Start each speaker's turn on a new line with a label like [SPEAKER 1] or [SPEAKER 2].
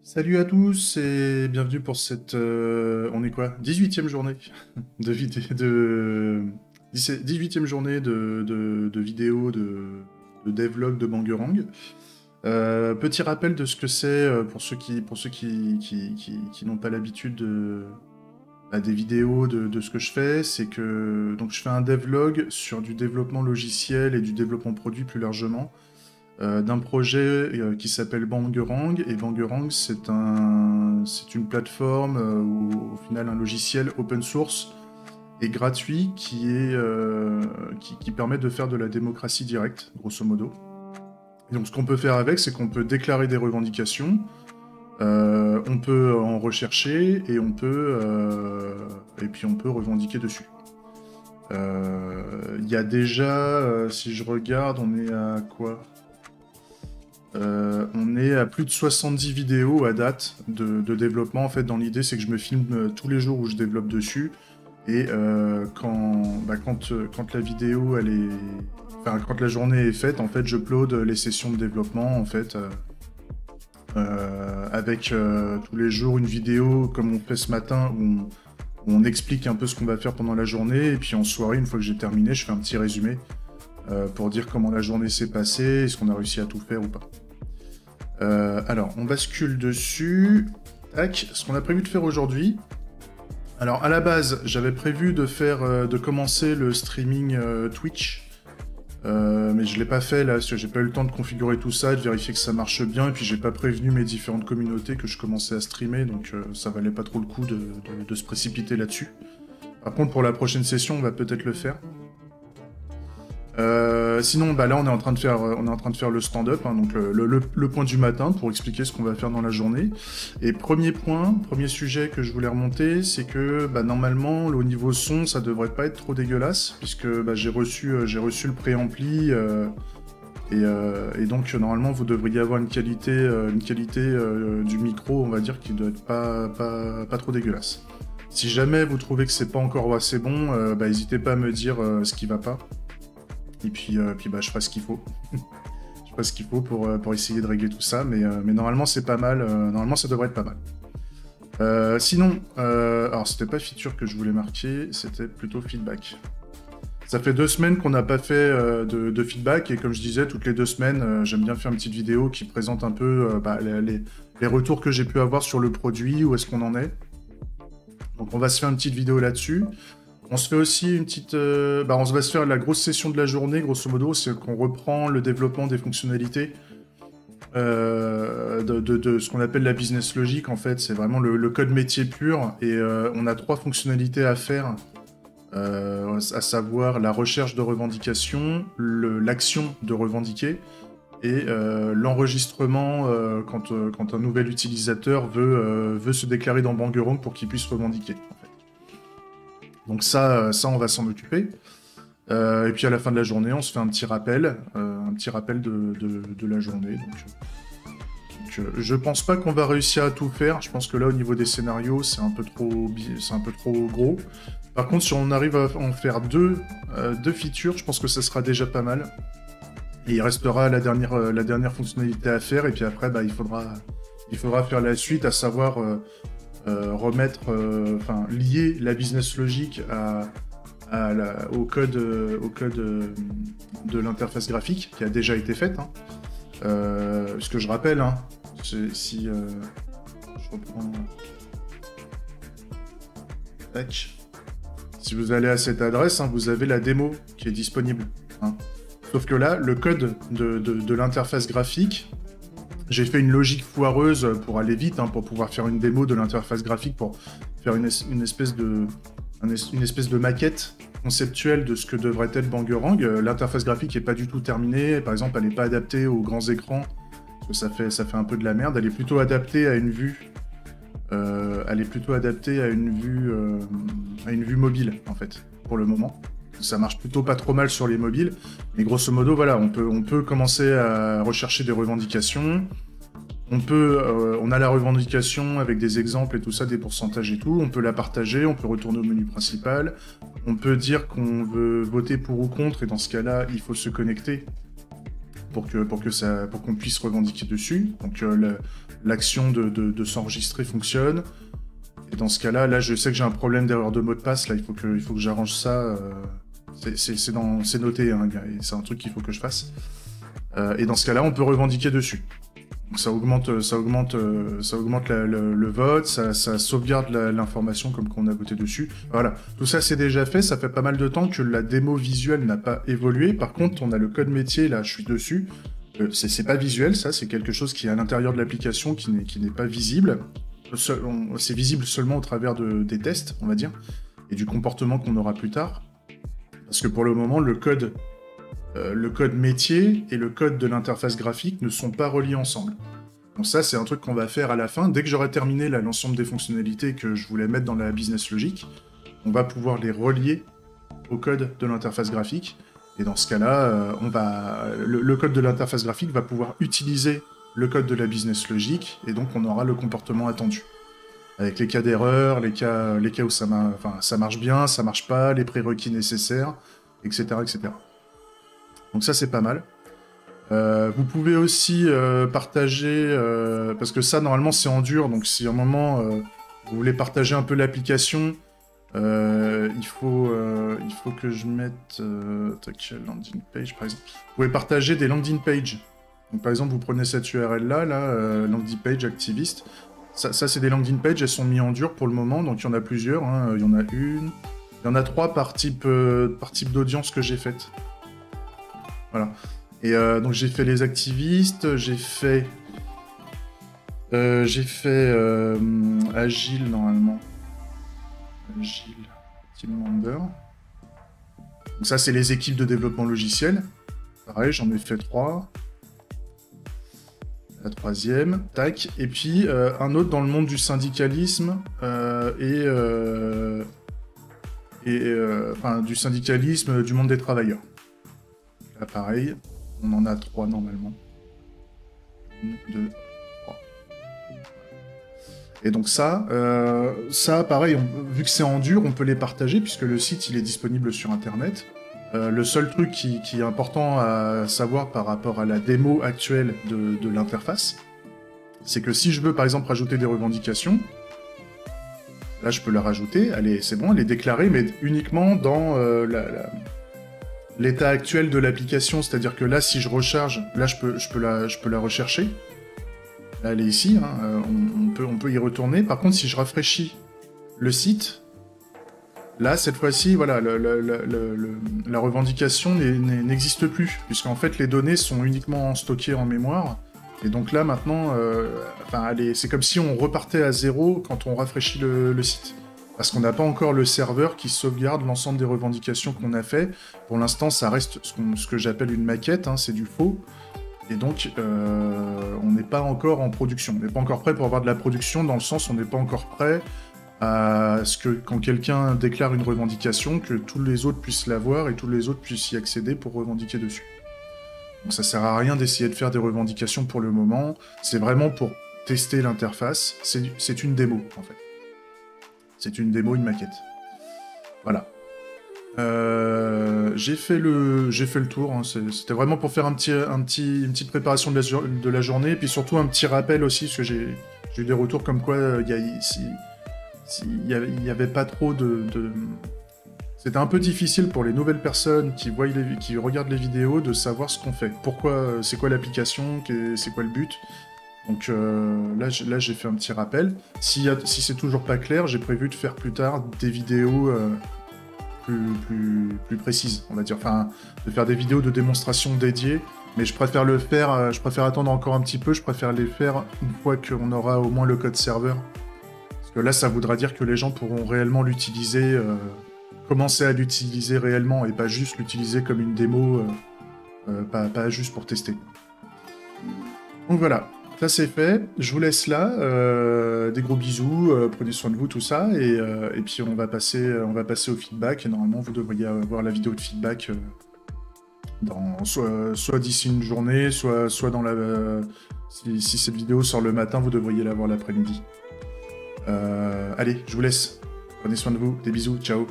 [SPEAKER 1] Salut à tous et bienvenue pour cette... on est quoi? 18e journée de vidéo... de... 18e journée de vidéos de devlog de Bangerang. Petit rappel de ce que c'est pour ceux qui n'ont pas l'habitude des vidéos de ce que je fais, c'est que donc je fais un devlog sur du développement logiciel et du développement produit plus largement d'un projet qui s'appelle Bangerang. Et Bangerang, c'est une plateforme ou au final un logiciel open source et gratuit qui permet de faire de la démocratie directe, grosso modo. Et donc ce qu'on peut faire avec, c'est qu'on peut déclarer des revendications, on peut en rechercher et puis on peut revendiquer dessus. Il y a déjà, si je regarde, on est à quoi? On est à plus de 70 vidéos à date de développement. En fait, dans l'idée, c'est que je me filme tous les jours où je développe dessus. Et quand la vidéo, quand la journée est faite, en fait, j'upload les sessions de développement, en fait, avec tous les jours une vidéo, comme on fait ce matin, où on explique un peu ce qu'on va faire pendant la journée. Et puis en soirée, une fois que j'ai terminé, je fais un petit résumé pour dire comment la journée s'est passée, est-ce qu'on a réussi à tout faire ou pas. Alors, on bascule dessus. Tac, ce qu'on a prévu de faire aujourd'hui. Alors, à la base, j'avais prévu de commencer le streaming Twitch. Mais je l'ai pas fait là, parce que j'ai pas eu le temps de configurer tout ça, de vérifier que ça marche bien, et puis j'ai pas prévenu mes différentes communautés que je commençais à streamer, donc ça valait pas trop le coup de se précipiter là-dessus. Par contre, pour la prochaine session, on va peut-être le faire. Sinon, là, on est en train de faire le stand-up, hein, donc le point du matin pour expliquer ce qu'on va faire dans la journée. Et premier sujet que je voulais remonter, c'est que normalement, au niveau son, ça devrait pas être trop dégueulasse, puisque j'ai reçu le préampli, et donc normalement, vous devriez avoir une qualité du micro, on va dire, qui doit être pas trop dégueulasse. Si jamais vous trouvez que c'est pas encore assez bon, n'hésitez pas à me dire ce qui va pas. Et puis, je ferai ce qu'il faut. Je ferai ce qu'il faut pour essayer de régler tout ça, mais normalement c'est pas mal, normalement ça devrait être pas mal. Sinon, alors c'était pas feature que je voulais marquer, c'était plutôt feedback. Ça fait 2 semaines qu'on n'a pas fait de feedback, et comme je disais, toutes les 2 semaines, j'aime bien faire une petite vidéo qui présente un peu les retours que j'ai pu avoir sur le produit, où est-ce qu'on en est. Donc on va se faire une petite vidéo là-dessus. On se fait aussi une petite... on va se faire la grosse session de la journée, grosso modo, c'est qu'on reprend le développement des fonctionnalités de ce qu'on appelle la business logic, en fait. C'est vraiment le code métier pur, et on a 3 fonctionnalités à faire, à savoir la recherche de revendication, l'action de revendiquer, et l'enregistrement quand un nouvel utilisateur veut se déclarer dans Bangerang pour qu'il puisse revendiquer, en fait. Donc ça, on va s'en occuper. Et puis à la fin de la journée, on se fait un petit rappel de la journée. Donc, je pense pas qu'on va réussir à tout faire. Je pense que là, au niveau des scénarios, c'est un peu trop gros. Par contre, si on arrive à en faire deux features, je pense que ça sera déjà pas mal. Et il restera la dernière fonctionnalité à faire. Et puis après, il faudra faire la suite, à savoir lier la business logic au code de l'interface graphique qui a déjà été faite. Hein. Ce que je rappelle, hein, si je reprends... Tac. Si vous allez à cette adresse, hein, vous avez la démo qui est disponible. Hein. Sauf que là, le code de l'interface graphique, j'ai fait une logique foireuse pour aller vite, hein, pour pouvoir faire une démo de l'interface graphique, pour faire une espèce de maquette conceptuelle de ce que devrait être Bangerang. L'interface graphique n'est pas du tout terminée. Par exemple, elle n'est pas adaptée aux grands écrans, parce que ça fait un peu de la merde. Elle est plutôt adaptée à une vue. À une vue mobile, en fait, pour le moment. Ça marche plutôt pas trop mal sur les mobiles, mais grosso modo, voilà, on peut commencer à rechercher des revendications. On a la revendication avec des exemples et tout ça, des pourcentages et tout. On peut la partager, on peut retourner au menu principal. On peut dire qu'on veut voter pour ou contre, et dans ce cas-là, il faut se connecter pour qu'on puisse revendiquer dessus. Donc l'action de s'enregistrer fonctionne. Et dans ce cas-là, là je sais que j'ai un problème d'erreur de mot de passe, là il faut que j'arrange ça. C'est noté, hein, c'est un truc qu'il faut que je fasse. Et dans ce cas-là, on peut revendiquer dessus. Donc ça augmente le vote, ça sauvegarde l'information comme qu'on a voté dessus. Voilà, tout ça c'est déjà fait, ça fait pas mal de temps que la démo visuelle n'a pas évolué. Par contre, on a le code métier, là je suis dessus. C'est pas visuel, ça, c'est quelque chose qui est à l'intérieur de l'application qui n'est pas visible. C'est visible seulement au travers des tests, on va dire, et du comportement qu'on aura plus tard. Parce que pour le moment, le code métier et le code de l'interface graphique ne sont pas reliés ensemble. Donc ça, c'est un truc qu'on va faire à la fin. Dès que j'aurai terminé l'ensemble des fonctionnalités que je voulais mettre dans la business logic, on va pouvoir les relier au code de l'interface graphique. Et dans ce cas-là, le code de l'interface graphique va pouvoir utiliser le code de la business logic, et donc on aura le comportement attendu. Avec les cas d'erreur, les cas où ça marche bien, ça marche pas, les prérequis nécessaires, etc., etc. Donc ça, c'est pas mal. Vous pouvez aussi partager, parce que ça, normalement, c'est en dur, donc si à un moment, vous voulez partager un peu l'application, il faut que je mette landing page, par exemple. Vous pouvez partager des landing pages. Donc, par exemple, vous prenez cette URL-là, landing page activiste. Ça c'est des landing pages, elles sont mises en dur pour le moment, donc il y en a plusieurs. Hein. Il y en a une, il y en a 3 par type d'audience que j'ai faite. Voilà. Et donc j'ai fait les activistes, j'ai fait Agile normalement. Agile, team member. Donc ça c'est les équipes de développement logiciel. Pareil, j'en ai fait 3. La 3e, tac. Et puis un autre dans le monde du syndicalisme du syndicalisme du monde des travailleurs. Là pareil, on en a 3 normalement. 1, 2, 3. Et donc ça pareil, vu que c'est en dur, on peut les partager puisque le site il est disponible sur internet. Le seul truc qui est important à savoir par rapport à la démo actuelle de l'interface, c'est que si je veux par exemple rajouter des revendications, là je peux la rajouter, c'est bon, elle est déclarée, mais uniquement dans l'état actuel de l'application, c'est-à-dire que là si je recharge, là je peux la rechercher, là elle est ici, hein, on peut y retourner. Par contre si je rafraîchis le site, là, cette fois-ci, voilà, la revendication n'existe plus, puisqu'en fait, les données sont uniquement stockées en mémoire. Et donc là, maintenant, c'est comme si on repartait à zéro quand on rafraîchit le site. Parce qu'on n'a pas encore le serveur qui sauvegarde l'ensemble des revendications qu'on a fait. Pour l'instant, ça reste ce que j'appelle une maquette, hein, c'est du faux. Et donc, on n'est pas encore en production. On n'est pas encore prêt pour avoir de la production, dans le sens où on n'est pas encore prêt à ce que quand quelqu'un déclare une revendication, que tous les autres puissent la voir et tous les autres puissent y accéder pour revendiquer dessus. Donc ça sert à rien d'essayer de faire des revendications pour le moment, c'est vraiment pour tester l'interface, c'est une démo en fait. C'est une démo, une maquette. Voilà. J'ai fait le tour, hein. C'était vraiment pour faire une petite préparation de la journée, et puis surtout un petit rappel aussi, parce que j'ai eu des retours comme quoi il n'y avait pas trop de... C'était un peu difficile pour les nouvelles personnes qui regardent les vidéos de savoir ce qu'on fait. Pourquoi, c'est quoi l'application, c'est quoi le but. Donc là j'ai fait un petit rappel. Si c'est toujours pas clair, j'ai prévu de faire plus tard des vidéos plus précises, on va dire. Enfin, de faire des vidéos de démonstration dédiées. Mais je préfère attendre encore un petit peu, je préfère les faire une fois qu'on aura au moins le code serveur. Que là, ça voudra dire que les gens pourront réellement l'utiliser, commencer à l'utiliser réellement, et pas juste l'utiliser comme une démo, pas juste pour tester. Donc voilà, ça c'est fait, je vous laisse là, des gros bisous, prenez soin de vous, tout ça, et puis on va passer au feedback, et normalement vous devriez avoir la vidéo de feedback soit d'ici une journée, soit dans si cette vidéo sort le matin, vous devriez l'avoir l'après-midi. Allez, je vous laisse. Prenez soin de vous. Des bisous. Ciao.